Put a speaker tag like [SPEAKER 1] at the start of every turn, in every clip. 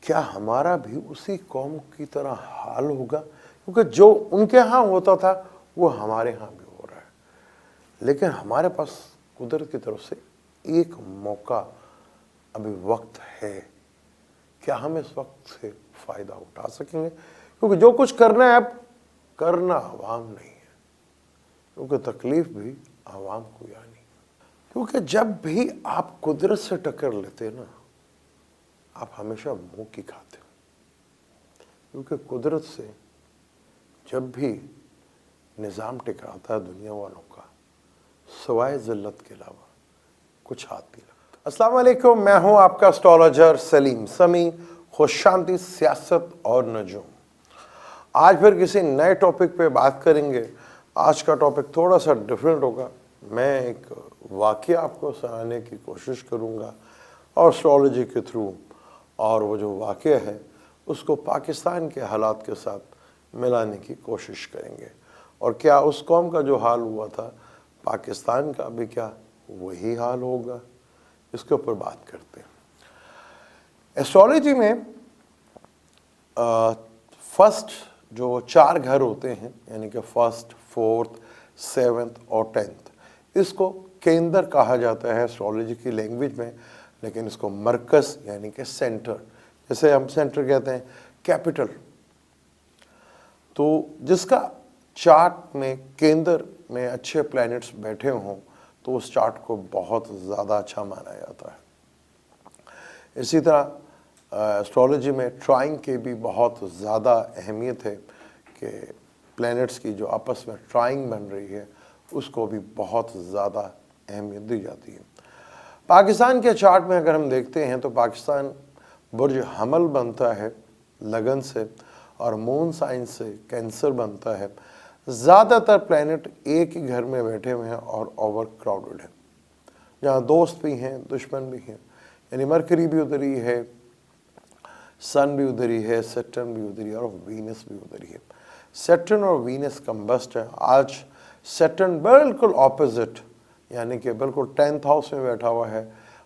[SPEAKER 1] کیا ہمارا بھی اسی قوم کی طرح حال ہوگا؟ کیونکہ جو ان کے ہاں ہوتا تھا وہ ہمارے ہاں بھی ہو رہا ہے، لیکن ہمارے پاس قدرت کی طرف سے ایک موقع ابھی وقت ہے، کیا ہم اس وقت سے فائدہ اٹھا سکیں گے؟ کیونکہ جو کچھ کرنا ہے اب کرنا عوام نہیں ہے، کیونکہ تکلیف بھی عوام کو یعنی، کیونکہ جب بھی آپ قدرت سے ٹکر لیتے نا آپ ہمیشہ منہ کی کھاتے ہو، کیونکہ قدرت سے جب بھی نظام ٹکراتا ہے دنیا والوں کا سوائے ذلت کے علاوہ کچھ ہاتھ نہیں لگتا۔ السلام علیکم، میں ہوں آپ کا اسٹرالوجر سلیم سمی، خوش شانتی سیاست اور نجوم۔ آج پھر کسی نئے ٹاپک پہ بات کریں گے۔ آج کا ٹاپک تھوڑا سا ڈیفرنٹ ہوگا، میں ایک واقعہ آپ کو سنانے کی کوشش کروں گا اور اسٹرالوجی کے تھرو، اور وہ جو واقعہ ہے اس کو پاکستان کے حالات کے ساتھ ملانے کی کوشش کریں گے، اور کیا اس قوم کا جو حال ہوا تھا پاکستان کا بھی کیا وہی حال ہوگا، اس کے اوپر بات کرتے ہیں۔ ایسٹرالوجی میں فرسٹ جو 4 گھر ہوتے ہیں، یعنی کہ فرسٹ، فورتھ، سیونتھ اور 10th، اس کو کیندر کہا جاتا ہے ایسٹرالوجی کی لینگویج میں، لیکن اس کو مرکز یعنی کہ سینٹر، جیسے ہم سینٹر کہتے ہیں کیپٹل، تو جس کا چارٹ میں کیندر میں اچھے پلینٹس بیٹھے ہوں تو اس چارٹ کو بہت زیادہ اچھا مانا جاتا ہے۔ اسی طرح ایسٹرالوجی میں ٹرائنگ کی بھی بہت زیادہ اہمیت ہے کہ پلینٹس کی جو آپس میں ٹرائنگ بن رہی ہے اس کو بھی بہت زیادہ اہمیت دی جاتی ہے۔ پاکستان کے چارٹ میں اگر ہم دیکھتے ہیں تو پاکستان برج حمل بنتا ہے لگن سے، اور مون سائن سے کینسر بنتا ہے۔ زیادہ تر پلینٹ ایک ہی گھر میں بیٹھے ہوئے ہیں اور اوور کراؤڈڈ ہیں، جہاں دوست بھی ہیں دشمن بھی ہیں، یعنی مرکری بھی ادھر ہی ہے، سن بھی ادھر ہی ہے، سیٹرن بھی ادھر ہی ہے، اور وینس بھی ادھر ہی ہے۔ سیٹرن اور وینس کمبسٹ ہے۔ آج سیٹرن بالکل اپوزٹ، یعنی کہ بالکل 10th ہاؤس میں بیٹھا ہوا ہے،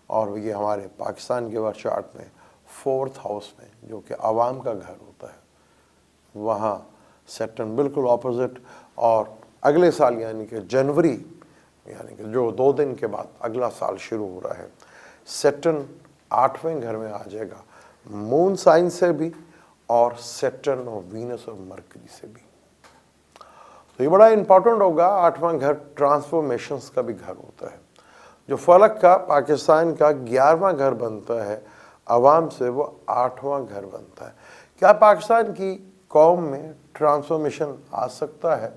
[SPEAKER 1] اور یہ ہمارے پاکستان کے بار چارٹ میں 4th ہاؤس میں، جو کہ عوام کا گھر ہوتا ہے، وہاں سیٹرن بالکل اپوزٹ، اور اگلے سال یعنی کہ جنوری، یعنی کہ جو 2 دن کے بعد اگلا سال شروع ہو رہا ہے، سیٹرن 8ویں گھر میں آ جائے گا، مون سائن سے بھی اور سیٹرن اور وینس اور مرکری سے بھی۔ تو یہ بڑا امپورٹنٹ ہوگا۔ 8واں گھر ٹرانسفارمیشنز کا بھی گھر ہوتا ہے، جو فلک کا پاکستان کا 11واں گھر بنتا ہے، عوام سے وہ 8واں گھر بنتا ہے۔ کیا پاکستان کی قوم میں ٹرانسفارمیشن آ سکتا ہے،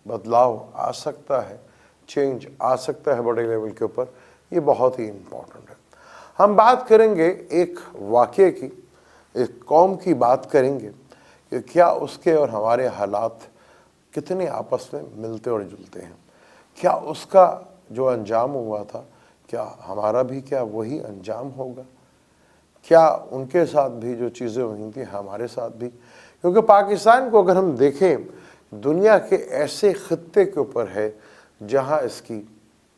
[SPEAKER 1] بدلاؤ آ سکتا ہے، چینج آ سکتا ہے بڑے لیول کے اوپر؟ یہ بہت ہی امپورٹنٹ ہے۔ ہم بات کریں گے ایک واقعے کی، ایک قوم کی بات کریں گے کہ کیا اس کے اور ہمارے حالات کتنے آپس میں ملتے اور جلتے ہیں، کیا اس کا جو انجام ہوا تھا کیا ہمارا بھی کیا وہی انجام ہوگا، کیا ان کے ساتھ بھی جو چیزیں ہوئی تھیں ہمارے ساتھ بھی؟ کیونکہ پاکستان کو اگر ہم دیکھیں دنیا کے ایسے خطے کے اوپر ہے جہاں اس کی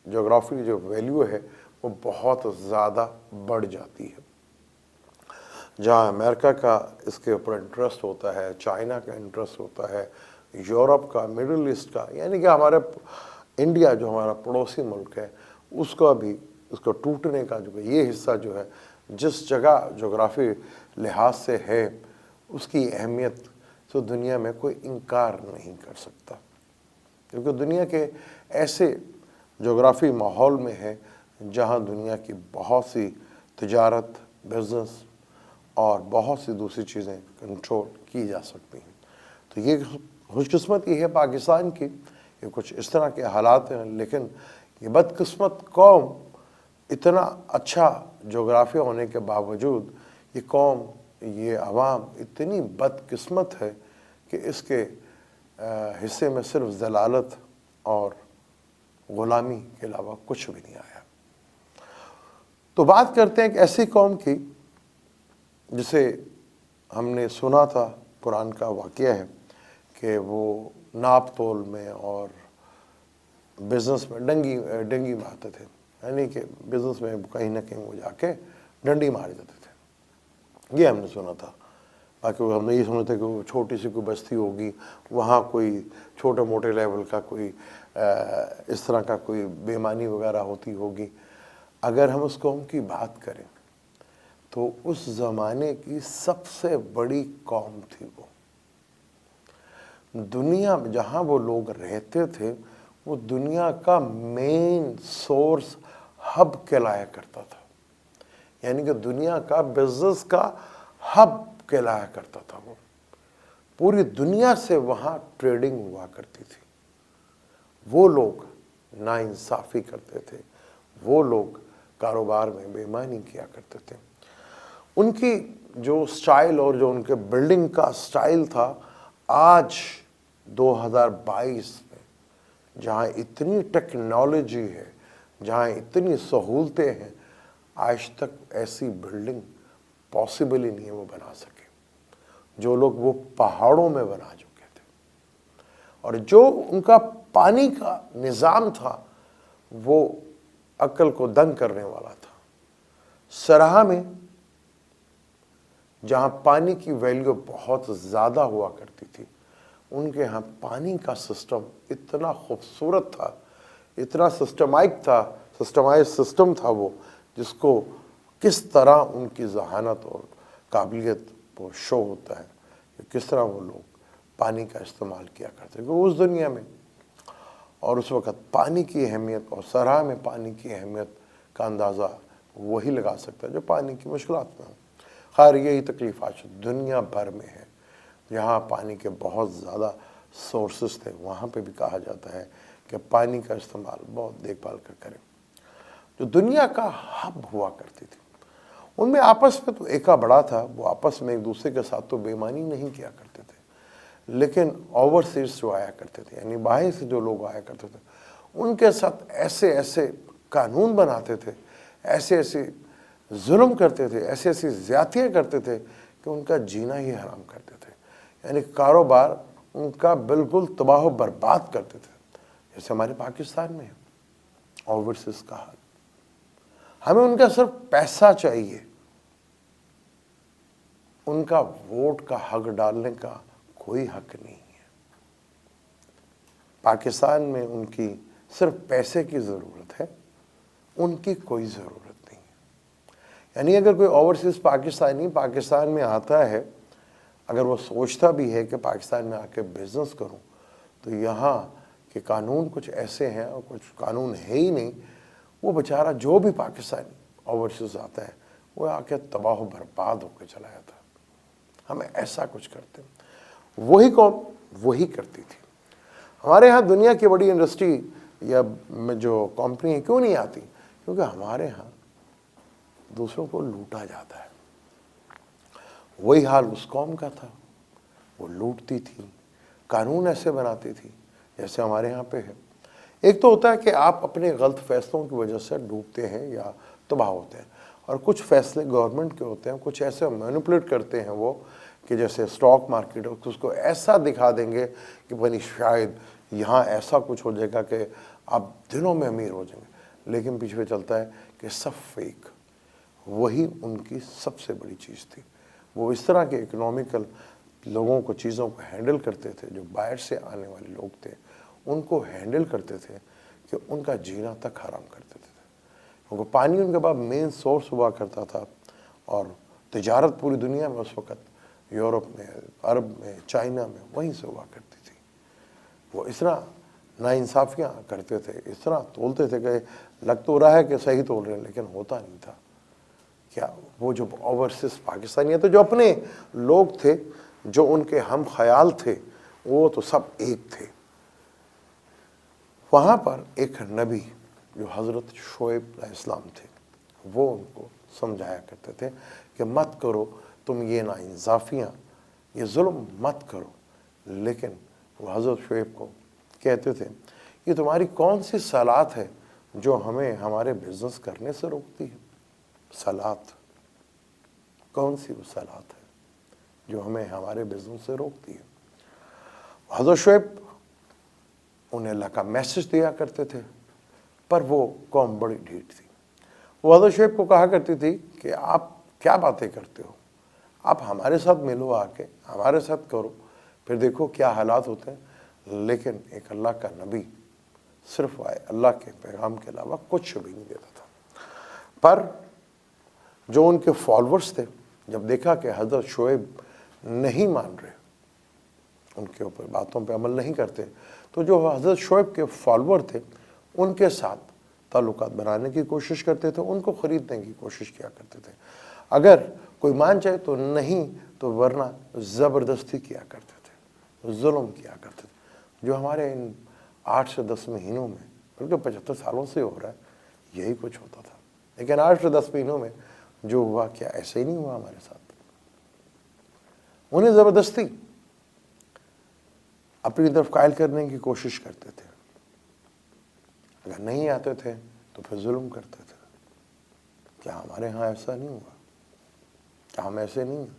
[SPEAKER 1] جغرافی جو ویلیو ہے وہ بہت زیادہ بڑھ جاتی ہے، جہاں امریکہ کا اس کے اوپر انٹرسٹ ہوتا ہے، چائنا کا انٹرسٹ ہوتا ہے، یورپ کا، مڈل ایسٹ کا، یعنی کہ ہمارے انڈیا جو ہمارا پڑوسی ملک ہے اس کا بھی، اس کو ٹوٹنے کا جو یہ حصہ جو ہے جس جگہ جغرافی لحاظ سے ہے اس کی اہمیت تو دنیا میں کوئی انکار نہیں کر سکتا، کیونکہ دنیا کے ایسے جغرافی ماحول میں ہے جہاں دنیا کی بہت سی تجارت، بزنس اور بہت سی دوسری چیزیں کنٹرول کی جا سکتی ہیں۔ تو یہ خوش قسمتی ہے پاکستان کی، یہ کچھ اس طرح کے حالات ہیں، لیکن یہ بدقسمت قوم اتنا اچھا جغرافیہ ہونے کے باوجود یہ قوم، یہ عوام اتنی بدقسمت ہے کہ اس کے حصے میں صرف ذلالت اور غلامی کے علاوہ کچھ بھی نہیں آیا۔ تو بات کرتے ہیں ایک ایسی قوم کی جسے ہم نے سنا تھا، قرآن کا واقعہ ہے کہ وہ ناپ تول میں اور بزنس میں ڈنگی مارتے تھے، یعنی کہ بزنس میں کہیں نہ کہیں وہ جا کے ڈنڈی مار دیتے تھے۔ ये हमने सुना था। बाकी हमने ये सुना था कि वो छोटी सी कोई बस्ती होगी, वहाँ कोई छोटे मोटे लेवल का कोई इस तरह का कोई बेईमानी वगैरह होती होगी। अगर हम उस कौम की बात करें तो उस ज़माने की सबसे बड़ी कौम थी वो। दुनिया में जहाँ वो लोग रहते थे वो दुनिया का मेन सोर्स हब कहलाया करता था, यानी कि दुनिया का बिजनेस का हब कहलाया करता था वो। पूरी दुनिया से वहाँ ट्रेडिंग हुआ करती थी। वो लोग नाइंसाफ़ी करते थे, वो लोग कारोबार में बेईमानी किया करते थे। उनकी जो स्टाइल और जो उनके बिल्डिंग का स्टाइल था, आज 2022 में जहाँ इतनी टेक्नोलॉजी है, जहाँ इतनी सहूलतें हैं, आज तक ऐसी बिल्डिंग पॉसिबल ही नहीं है वो बना सके जो लोग वो पहाड़ों में बना चुके थे। और जो उनका पानी का निज़ाम था वो अक्ल को दंग करने वाला था। सराहा में जहाँ पानी की वैल्यू बहुत ज़्यादा हुआ करती थी, उनके यहाँ पानी का सिस्टम इतना खूबसूरत था, इतना सिस्टमाइज सिस्टम था वो, जिसको किस तरह उनकी ज़हानत और काबिलियत वो शो होता है कि किस तरह वो लोग पानी का इस्तेमाल किया करते हैं उस दुनिया में। और उस वक़्त पानी की अहमियत और सराह में पानी की अहमियत का अंदाज़ा वही लगा सकता है जो पानी की मुश्किलात में हो। खैर, यही तकलीफ़ आज दुनिया भर में है। जहाँ पानी के बहुत ज़्यादा सोर्सेस थे, वहाँ पे भी कहा जाता है कि पानी का इस्तेमाल बहुत देखभाल कर करें। जो दुनिया का हब हुआ करती थी, उनमें आपस में तो एका बड़ा था, वो आपस में एक दूसरे के साथ तो बेईमानी नहीं किया करते थे, लेकिन ओवरसीज जो आया करते थे, यानी बाहर से जो लोग आया करते थे, उनके साथ ऐसे ऐसे कानून बनाते थे, ऐसे ऐसे जुल्म करते थे, ऐसी ऐसी ज़्यादतियाँ करते थे कि उनका जीना ही हराम करते थे। यानी कारोबार उनका बिल्कुल तबाह बर्बाद करते थे। जैसे हमारे पाकिस्तान में ओवरसीज का हाल, हमें उनका सिर्फ पैसा चाहिए, उनका वोट का हक डालने का कोई हक नहीं है। पाकिस्तान में उनकी सिर्फ पैसे की ज़रूरत है, उनकी कोई ज़रूरत नहीं है। यानी अगर कोई ओवरसीज पाकिस्तानी पाकिस्तान में आता है, अगर वो सोचता भी है कि पाकिस्तान में आके बिज़नेस करूं, तो यहाँ के कानून कुछ ऐसे हैं और कुछ कानून है ही नहीं, वो बेचारा जो भी पाकिस्तानी ओवरसीज आता है वो आके तबाह बर्बाद होकर चला जाता है। हम ऐसा कुछ करते हैं, वही कौम वही करती थी। हमारे यहाँ दुनिया की बड़ी इंडस्ट्री या जो कंपनी है क्यों नहीं आती? क्योंकि हमारे यहाँ दूसरों को लूटा जाता है। वही हाल उस कौम का था, वो लूटती थी, कानून ऐसे बनाती थी जैसे हमारे यहाँ पे है। एक तो होता है कि आप अपने गलत फैसलों की वजह से डूबते हैं या तबाह होते हैं, और कुछ फैसले गवर्नमेंट के होते हैं, कुछ ऐसे मैनिपुलेट करते हैं वो कि जैसे स्टॉक मार्केट है, उसको ऐसा दिखा देंगे कि भाई शायद यहाँ ऐसा कुछ हो जाएगा कि आप दिनों में अमीर हो जाएंगे, लेकिन पीछे चलता है कि सब फेक। वही उनकी सबसे बड़ी चीज़ थी। वो इस तरह के इकोनॉमिकल लोगों को, चीज़ों को हैंडल करते थे, जो बाहर से आने वाले लोग थे उनको हैंडल करते थे कि उनका जीना तक हराम कर देते थे। क्योंकि पानी उनके पास मेन सोर्स हुआ करता था, और तिजारत पूरी दुनिया में उस वक़्त यूरोप में, अरब में, चाइना में वहीं से हुआ करती थी। वो इस तरह नाइंसाफ़ियाँ करते थे, इस तरह तोलते थे कि लग तो रहा है कि सही तोल रहे हैं, लेकिन होता नहीं था। क्या वो जो ओवरसीज पाकिस्तानी तो जो अपने लोग थे, जो उनके हम ख्याल थे, वो तो सब एक थे। वहाँ पर एक नबी जो हज़रत शोएब अलैहिस्सलाम थे, वो उनको समझाया करते थे कि मत करो तुम ये नाइंसाफ़ियाँ, ये जुल्म मत करो। लेकिन वो हज़रत शोएब को कहते थे, ये तुम्हारी कौन सी सलात है जो हमें हमारे बिज़नेस करने से रोकती है? सलात, कौन सी वो सलात है जो हमें हमारे बिज़नेस से रोकती है? हज़रत शोएब उन्हें अल्लाह का मैसेज दिया करते थे, पर वो कौम बड़ी ढीठ थी। वो हज़रत शोएब को कहा करती थी कि आप क्या बातें करते हो, آپ ہمارے ساتھ ملو، آ کے ہمارے ساتھ کرو، پھر دیکھو کیا حالات ہوتے ہیں۔ لیکن ایک اللہ کا نبی صرف آئے، اللہ کے پیغام کے علاوہ کچھ بھی نہیں دیتا تھا۔ پر جو ان کے فالورز تھے، جب دیکھا کہ حضرت شعیب نہیں مان رہے، ان کے اوپر باتوں پہ عمل نہیں کرتے، تو جو حضرت شعیب کے فالور تھے ان کے ساتھ تعلقات بنانے کی کوشش کرتے تھے، ان کو خریدنے کی کوشش کیا کرتے تھے۔ اگر کوئی مان جائے تو نہیں، تو ورنہ زبردستی کیا کرتے تھے، ظلم کیا کرتے تھے، جو ہمارے ان 8 سے 10 مہینوں میں، بلکہ 75 سالوں سے ہو رہا ہے، یہی کچھ ہوتا تھا۔ لیکن 8 سے 10 مہینوں میں جو ہوا، کیا ایسے ہی نہیں ہوا ہمارے ساتھ؟ انہیں زبردستی اپنی طرف قائل کرنے کی کوشش کرتے تھے، اگر نہیں آتے تھے تو پھر ظلم کرتے تھے۔ کیا ہمارے ہاں ایسا نہیں ہوا؟ کیا ہم ایسے نہیں ہیں؟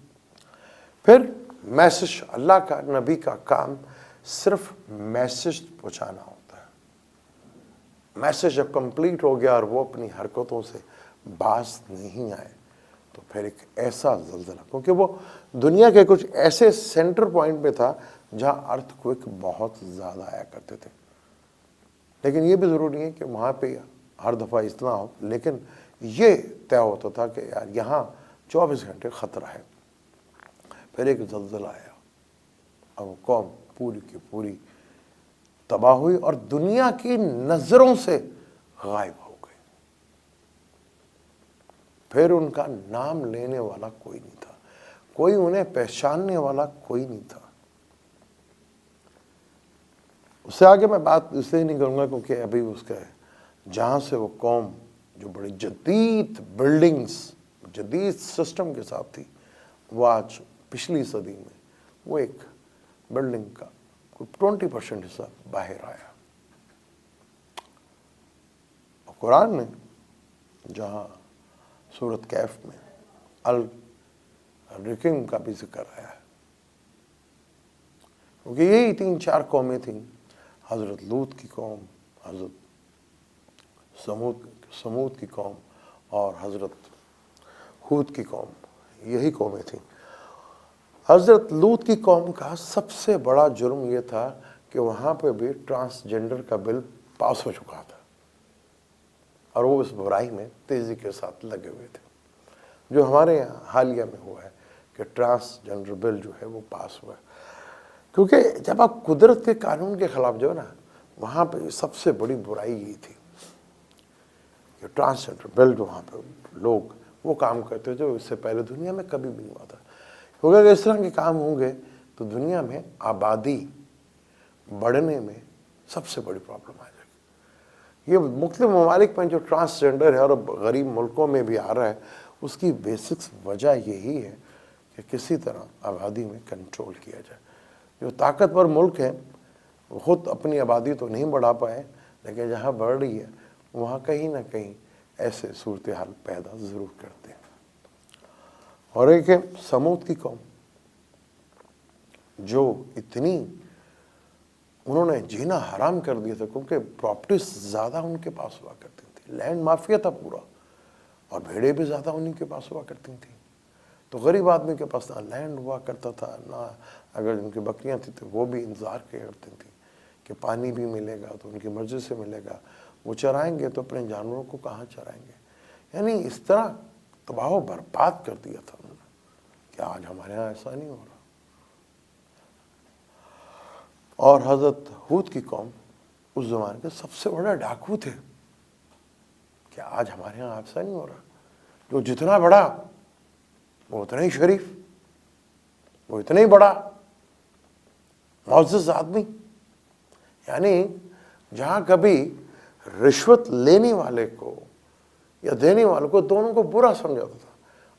[SPEAKER 1] پھر میسج، اللہ کا نبی کا کام صرف میسج پہنچانا ہوتا ہے۔ میسج جب کمپلیٹ ہو گیا اور وہ اپنی حرکتوں سے باز نہیں آئے، تو پھر ایک ایسا زلزلہ، کیونکہ وہ دنیا کے کچھ ایسے سینٹر پوائنٹ پہ تھا جہاں ارتھ کوئک بہت زیادہ آیا کرتے تھے۔ لیکن یہ بھی ضروری ہے کہ وہاں پہ ہر دفعہ اتنا ہو، لیکن یہ طے ہوتا تھا کہ یار یہاں 24 گھنٹے خطرہ ہے۔ پھر ایک زلزلہ آیا اور وہ قوم پوری کی پوری تباہ ہوئی اور دنیا کی نظروں سے غائب ہو گئے۔ پھر ان کا نام لینے والا کوئی نہیں تھا، کوئی انہیں پہچاننے والا کوئی نہیں تھا۔ اس سے آگے میں بات اس لیے نہیں کروں گا کیونکہ ابھی اس کا جہاں سے وہ قوم جو بڑی جدید بلڈنگز، جدید سسٹم کے ساتھ تھی، وہ آج پچھلی صدی میں وہ ایک بلڈنگ کا کوئی 20% حصہ باہر آیا۔ اور قرآن نے جہاں سورۃ کہف میں الرقیم کا بھی ذکر آیا ہے، کیونکہ یہی 3-4 قومیں تھیں، حضرت لوط کی قوم، حضرت سمود کی قوم اور حضرت ہود کی قوم، یہی قومیں تھیں۔ حضرت لوط کی قوم کا سب سے بڑا جرم یہ تھا کہ وہاں پہ بھی ٹرانسجنڈر کا بل پاس ہو چکا تھا، اور وہ اس برائی میں تیزی کے ساتھ لگے ہوئے تھے۔ جو ہمارے یہاں حالیہ میں ہوا ہے کہ ٹرانسجنڈر بل جو ہے وہ پاس ہوا ہے، کیونکہ جب آپ قدرت کے قانون کے خلاف جو ہے نا، وہاں پہ سب سے بڑی برائی یہی تھی کہ ٹرانسجنڈر بل جو وہاں پہ لوگ وہ کام کرتے جو اس سے پہلے دنیا میں کبھی بھی نہیں ہوا تھا۔ کیونکہ اگر اس طرح کے کام ہوں گے تو دنیا میں آبادی بڑھنے میں سب سے بڑی پرابلم آ جائے گی۔ یہ مختلف ممالک میں جو ٹرانسجنڈر ہے اور غریب ملکوں میں بھی آ رہا ہے، اس کی بیسکس وجہ یہی ہے کہ کسی طرح آبادی میں کنٹرول کیا جائے۔ جو طاقتور ملک ہیں وہ خود اپنی آبادی تو نہیں بڑھا پائے، لیکن جہاں بڑھ رہی ہے وہاں کہیں نہ کہیں ایسے صورتحال پیدا ضرور کرتے ہیں۔ اور ایک ہے سمود کی قوم، جو اتنی انہوں نے جینا حرام کر دیا تھا، کیونکہ پراپرٹیز زیادہ ان کے پاس ہوا کرتی تھی، لینڈ مافیا تھا پورا، اور بھیڑیں بھی زیادہ انہیں کے پاس ہوا کرتی تھیں۔ تو غریب آدمی کے پاس نہ لینڈ ہوا کرتا تھا، نہ اگر ان کی بکریاں تھیں تو وہ بھی انتظار کیا کرتی تھیں کہ پانی بھی ملے گا تو ان کی مرضی سے ملے گا، وہ چرائیں گے تو اپنے جانوروں کو کہاں چرائیں گے۔ یعنی اس طرح تباہ و برباد کر دیا تھا انہوں نے کہ آج ہمارے ہاں ایسا نہیں ہو رہا۔ اور حضرت ہود کی قوم اس زمانے کے سب سے بڑا ڈاکو تھے کہ آج ہمارے ہاں ایسا نہیں ہو رہا۔ جو جتنا بڑا وہ اتنا ہی شریف، وہ اتنا ہی بڑا معزز آدمی۔ یعنی جہاں کبھی رشوت لینے والے کو یا دینے والے کو دونوں کو برا سمجھا جاتا تھا،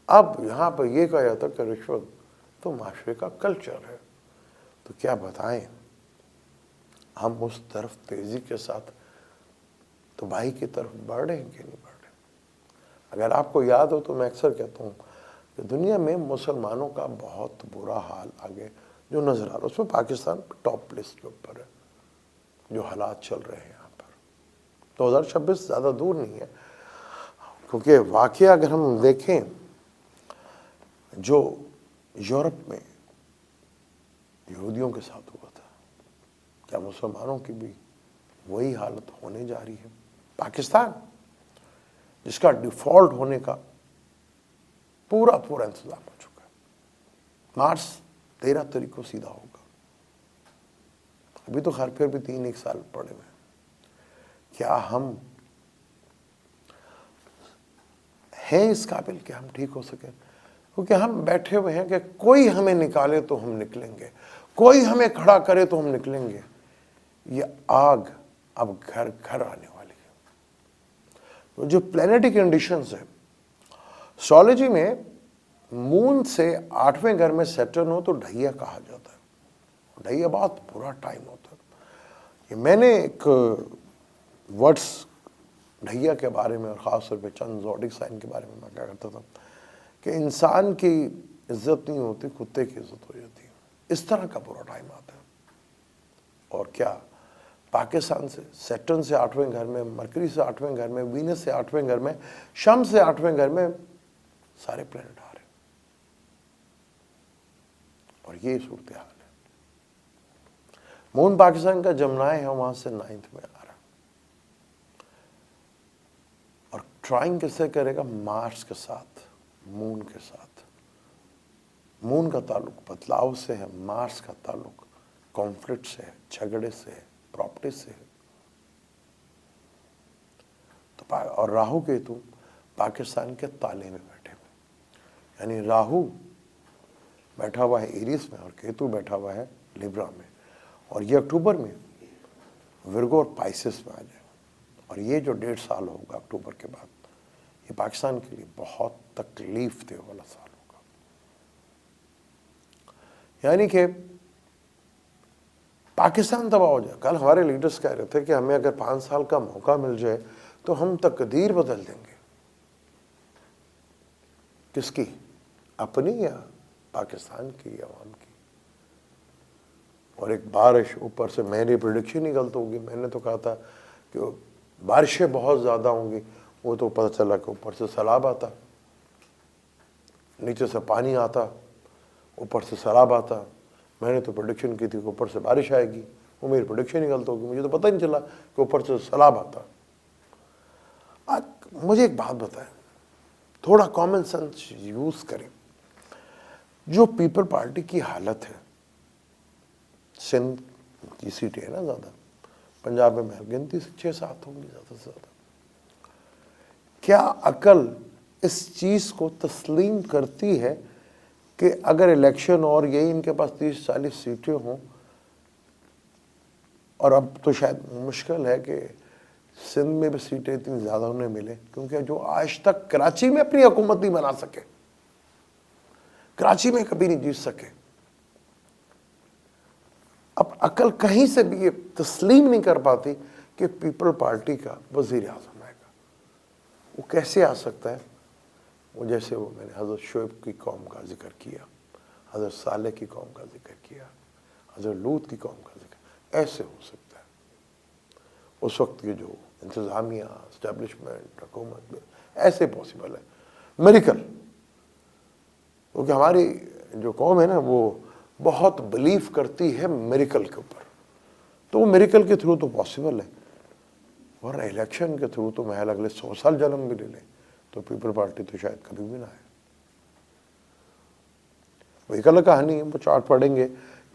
[SPEAKER 1] اب یہاں پہ یہ کہا جاتا کہ رشوت تو معاشرے کا کلچر ہے۔ تو کیا بتائیں، ہم اس طرف تیزی کے ساتھ تباہی کی طرف بڑھ رہے ہیں کہ نہیں بڑھ رہے؟ اگر آپ کو یاد ہو تو میں اکثر کہتا ہوں کہ دنیا میں مسلمانوں کا بہت برا حال آگے جو نظر آ رہا ہے، اس میں پاکستان ٹاپ لسٹ کے اوپر ہے۔ جو حالات چل رہے ہیں یہاں پر 2026 زیادہ دور نہیں ہے، کیونکہ واقعہ اگر ہم دیکھیں جو यूरोप में यहूदियों के साथ हुआ था, क्या मुसलमानों की भी वही हालत होने जा रही है? पाकिस्तान, जिसका डिफॉल्ट होने का पूरा इंतजाम हो चुका है, मार्च 13 तारीख को सीधा होगा। अभी तो खैर फिर भी 3 साल पड़े हुए हैं। क्या हम हैं इस काबिल कि हम ठीक हो सके? क्योंकि हम बैठे हुए हैं कि कोई हमें निकाले तो हम निकलेंगे, कोई हमें खड़ा करे तो हम निकलेंगे। ये आग अब घर घर आने वाली है। तो जो प्लैनेटरी कंडीशंस है, एस्ट्रोलॉजी में मून से 8वें घर में सैटर्न हो तो ढैया कहा जाता है। ढैया बहुत बुरा टाइम होता है। ये मैंने एक वर्ड्स ढैया के बारे में और ख़ास तौर पे चंद ज़ोडिक साइन के बारे में मैं क्या करता था कि इंसान की इज्जत नहीं होती, कुत्ते की इज्जत हो जाती है। इस तरह का बुरा टाइम आता है। और क्या पाकिस्तान से, सैटर्न से 8वें घर में, मरकरी से 8वें घर में, वीनस से 8वें घर में, शम्स से 8वें घर में सारे प्लैनेट आ रहे हैं। और ये सूरत हाल है। मून पाकिस्तान का जमनाए है, वहां से 9th में आ रहा है। और ट्राइंग किससे करेगा? मार्स के साथ, मून के साथ। मून का ताल्लुक बदलाव से है, मार्स का ताल्लुक कॉन्फ्लिक्ट से है, झगड़े से है, प्रॉपर्टी से है। तो और राहु केतु पाकिस्तान के ताले में बैठे हुए, यानी राहु बैठा हुआ है एरीज में और केतु बैठा हुआ है लिब्रा में। और ये अक्टूबर में विर्गो और पाइसेस में आ जाए। और ये जो 1.5 साल होगा अक्टूबर के बाद, ये पाकिस्तान के लिए बहुत तकलीफ दे वाला साल होगा। यानी कि पाकिस्तान तबाह हो जाए। कल हमारे लीडर्स कह रहे थे कि हमें अगर 5 साल का मौका मिल जाए तो हम तकदीर बदल देंगे। किसकी? अपनी या पाकिस्तान की, अवाम की? और एक बारिश ऊपर से, मेरी प्रेडिक्शन ही गलत होगी। मैंने तो कहा था कि बारिशें बहुत ज़्यादा होंगी, वो तो पता चला कि ऊपर से सैलाब आता, नीचे से पानी आता, ऊपर से सैलाब आता। मैंने तो प्रेडिक्शन की थी कि ऊपर से बारिश आएगी, वो मेरी प्रेडिक्शन ही गलत होगी। मुझे तो पता ही नहीं चला कि ऊपर से सैलाब आता। मुझे एक बात बताएं, थोड़ा कॉमन सेंस यूज़ करें। जो पीपल पार्टी की हालत है, सिंध की सीटें है ना ज़्यादा, पंजाब में महल गिनती से 6-7 होंगी ज़्यादा से ज़्यादा। क्या अकल इस चीज़ को तस्लीम करती है कि अगर इलेक्शन और यही इनके पास 30-40 सीटें हों, और अब तो शायद मुश्किल है कि सिंध में भी सीटें इतनी ज़्यादा उन्हें मिले, क्योंकि जो आज तक कराची में अपनी हुकूमत नहीं बना सके, कराची में कभी नहीं जीत सके, अब अकल कहीं से भी ये तस्लीम नहीं कर पाती कि पीपल पार्टी का वज़ीर आज़म आएगा। वो कैसे आ सकता है? वो जैसे वो मैंने हज़रत शुएब की कौम का जिक्र किया, हज़रत सालेह की कौम का जिक्र किया, हज़रत लूत की कौम का जिक्र, ऐसे हो सकता है। उस वक्त की जो इंतज़ामिया, इस्टेब्लिशमेंट, हुकूमत में ऐसे पॉसिबल है मिरेकल। क्योंकि हमारी जो कौम है ना, वो बहुत बिलीव करती है मिरेकल के ऊपर, तो वो मिरेकल के थ्रू तो पॉसिबल है। वरना इलेक्शन के थ्रू तो महल अगले 100 साल जन्म भी ले लें तो पीपल पार्टी तो शायद कभी भी ना आए। वो एक अलग कहानी है, वो चार्ट पढ़ेंगे,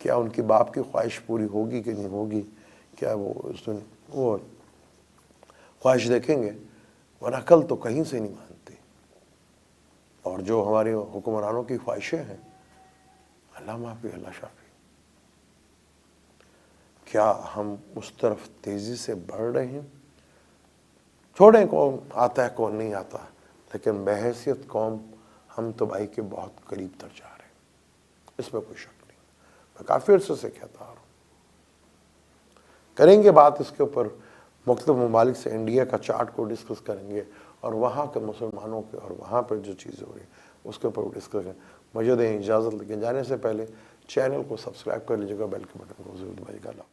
[SPEAKER 1] क्या उनकी बाप की ख्वाहिश पूरी होगी कि नहीं होगी, क्या वो उस दिन वो ख्वाहिश देखेंगे। वरना अकल तो कहीं से नहीं मानती। और जो हमारे हुक्मरानों की ख्वाहिशें हैं, अल्लाह माफ़ी अल्लाह शाफी, क्या हम उस तरफ तेज़ी से बढ़ रहे हैं? छोड़ें कौन आता है कौन नहीं आता, लेकिन बहैसियत कौम हम तो भाई के बहुत करीब तर जा रहे हैं, इसमें कोई शक नहीं। मैं काफ़ी अर्से से कहता आ रहा हूँ। करेंगे बात इसके ऊपर, मुख्तलिफ ममालिक से इंडिया का चार्ट को डिस्कस करेंगे और वहाँ के मुसलमानों के और वहाँ पर जो चीज़ें हो रही उसके ऊपर डिस्कस करेंगे। मुझे दें इजाज़त, लेकिन जाने से पहले चैनल को सब्सक्राइब कर लीजिएगा, बेल के बटन को जरूर दबाइएगा।